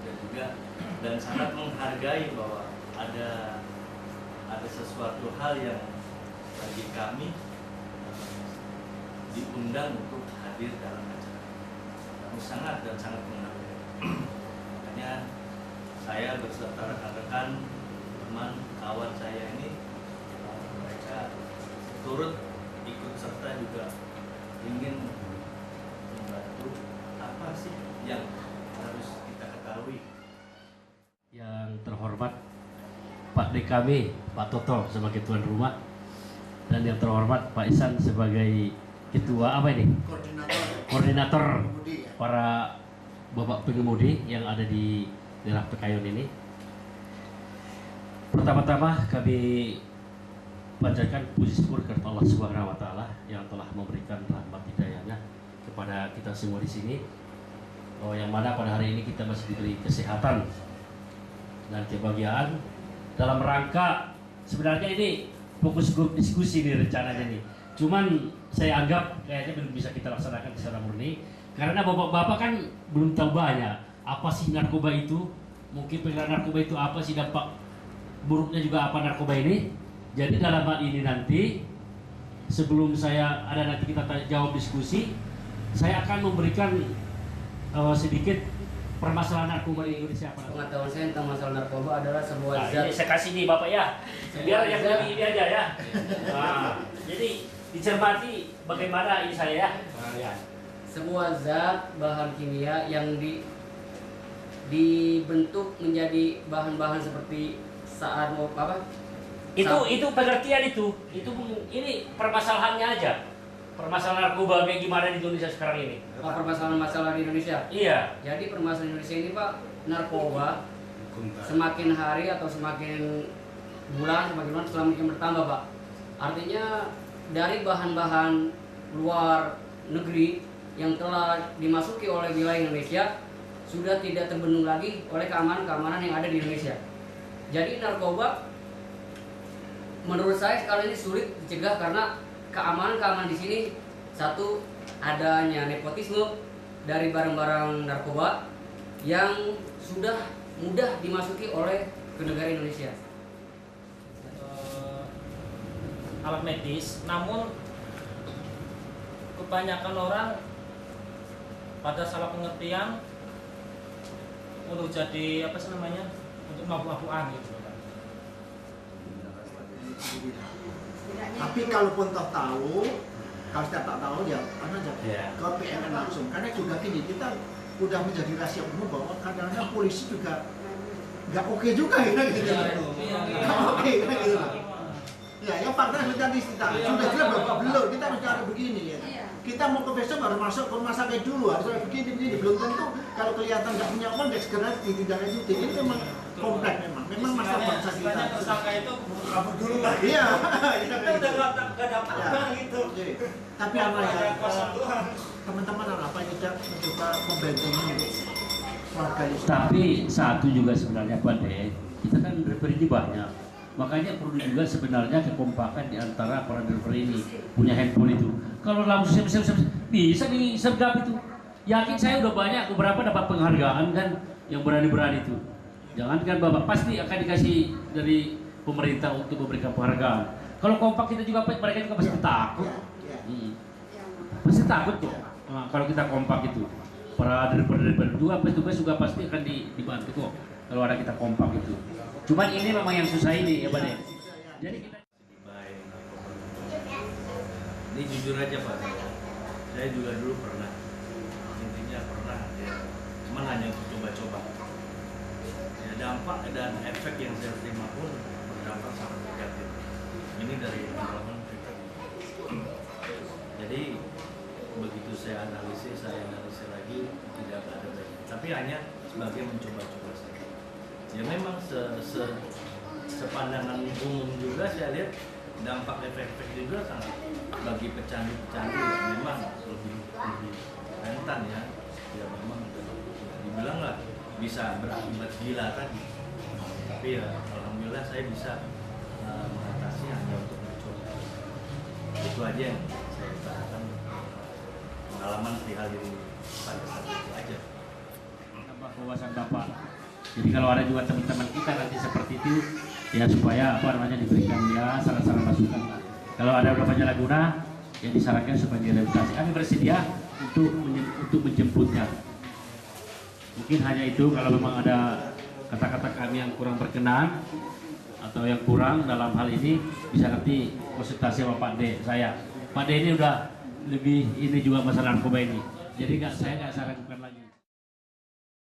dan juga dan sangat menghargai bahwa ada sesuatu hal yang bagi kami diundang untuk hadir dalam acara. Kami sangat menghargai. Makanya saya berserta rekan-rekan, teman, kawan saya ini, mereka turut ikut serta juga ingin membantu apa sih yang harus kita ketahui. Yang terhormat Pak DKB, Pak Toto sebagai tuan rumah, dan yang terhormat Pak Ihsan sebagai ketua apa ini? Koordinator para bapak pengemudi yang ada di daerah Pekayon ini. Pertama-tama kami panjatkan puji syukur kepada Allah Subhanahu wa taala yang telah memberikan rahmat hidayahnya kepada kita semua di sini. Yang mana pada hari ini kita masih diberi kesehatan dan kebahagiaan dalam rangka sebenarnya ini fokus grup diskusi di rencananya nih. Cuman saya anggap kayaknya belum bisa kita laksanakan secara murni karena bapak-bapak kan belum tahu banyak apa sih narkoba itu, mungkin pengenalan narkoba itu apa sih, dampak buruknya juga apa narkoba ini. Jadi dalam hal ini nanti sebelum saya ada nanti kita jawab diskusi, saya akan memberikan sedikit permasalahan narkoba di Indonesia. Pengetahuan saya tentang masalah narkoba adalah sebuah zat. Ini saya kasih nih Bapak ya, biar yang lebih ini aja ya. Nah, jadi dicermati bagaimana ini saya ya. Nah, ya. Sebuah zat bahan kimia yang dibentuk menjadi bahan-bahan seperti saat mau apa? Itu pengertian itu ini permasalahannya aja. Permasalahan narkoba kayak gimana di Indonesia sekarang ini? Permasalahan di Indonesia. Iya. Jadi permasalahan Indonesia ini Pak, narkoba semakin hari atau semakin bulan semakin bertambah Pak. Artinya dari bahan-bahan luar negeri yang telah dimasuki oleh wilayah Indonesia sudah tidak terbendung lagi oleh keamanan yang ada di Indonesia. Jadi narkoba menurut saya sekarang ini sulit dicegah karena keamanan di sini, satu, adanya nepotisme dari barang-barang narkoba yang sudah mudah dimasuki oleh ke negara Indonesia. Alat medis, namun kebanyakan orang pada salah pengertian untuk jadi apa sih namanya, untuk mabuk-mabukan gitu kan. Tapi kalaupun tahu, kalau kita tak tahu ya kan aja ke PNN langsung. Karena juga gini, kita udah menjadi rahasia umum bahwa kadang-kadang polisi juga nggak oke juga gitu. Nggak oke gitu. Ya, yang fakta kita sudah jelas bapak belum. Kita bicara begini ya. Kita mau ke besok harus masuk ke rumah sakit dulu, harus begini. Belum tentu kalau kelihatan nggak punya uang, ya segera ditindaklanjuti. Ini memang kompleks memang masalah bangsa kita. Tersangka itu kabur dulu lah. Iya. Kita udah nggak dapat uang gitu. Tapi apa ya? Teman-teman apa yang tidak mencoba membentengi warga ini. Tapi satu juga sebenarnya Pak De, kita kan referee banyak. Makanya perlu juga sebenarnya kekompakan di antara para driver ini punya handphone itu. Kalau langsung bisa disergap itu. Yakin saya udah banyak beberapa dapat penghargaan kan yang berani-berani itu. Jangankan Bapak pasti akan dikasih dari pemerintah untuk memberikan penghargaan. Kalau kompak kita juga mereka juga pasti takut. Pasti takut kok. Nah, kalau kita kompak itu para driver juga petugas juga pasti akan dibantu kok kalau ada kita kompak itu. Cuman ini memang yang susah ini ya Pak De. Jadi kita ini jujur aja Pak, saya juga dulu pernah, intinya pernah ya, cuman hanya untuk coba-coba. Ya, dampak dan efek yang saya terima pun berdampak sangat negatif. Ini dari pengalaman pribadi. Jadi begitu saya analisis lagi tidak ada baiknya. Tapi hanya sebagai mencoba-coba saja. Ya memang sepandangan umum juga saya lihat dampak efek juga sangat bagi pecandu-pecandu ya memang lebih rentan ya. Ya memang dibilang lah bisa berakibat gila tadi. Tapi ya alhamdulillah saya bisa mengatasi hanya untuk mencoba. Itu aja yang saya katakan pengalaman perihal diri pada saat itu aja. menambah wawasan Bapak. Jadi kalau ada juga teman-teman kita nanti seperti itu, ya supaya apa namanya diberikan ya saran-saran masukan. Kalau ada beberapa penyalahguna yang disarankan supaya direhabilitasi, kami bersedia untuk menjemputnya. Mungkin hanya itu. Kalau memang ada kata-kata kami yang kurang berkenan atau yang kurang dalam hal ini, bisa nanti konsultasi sama Pak D. Pak D ini udah lebih ini juga masalah narkoba ini. Jadi saya nggak sarankan lagi.